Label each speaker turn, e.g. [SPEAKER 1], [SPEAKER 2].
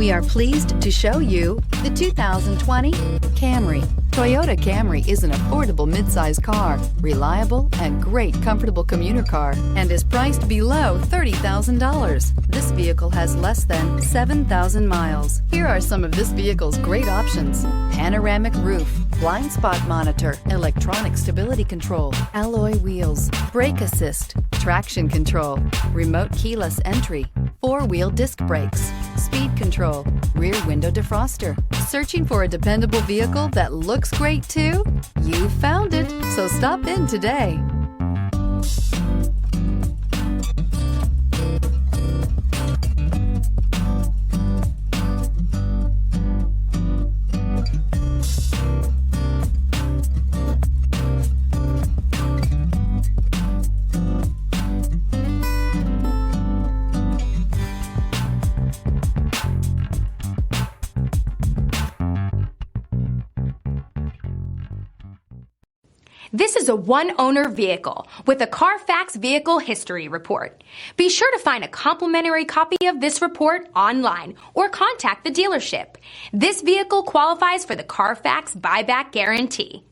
[SPEAKER 1] We are pleased to show you the 2020 Camry. Toyota Camry is an affordable midsize car, reliable and great comfortable commuter car, and is priced below $30,000. This vehicle has less than 7,000 miles. Here are some of this vehicle's great options: panoramic roof, blind spot monitor, electronic stability control, alloy wheels, brake assist, traction control, remote keyless entry, four-wheel disc brakes, speed control, rear window defroster. Searching for a dependable vehicle that looks great too? You found it, so stop in today.
[SPEAKER 2] This is a one-owner vehicle with a Carfax Vehicle History Report. Be sure to find a complimentary copy of this report online or contact the dealership. This vehicle qualifies for the Carfax Buyback Guarantee.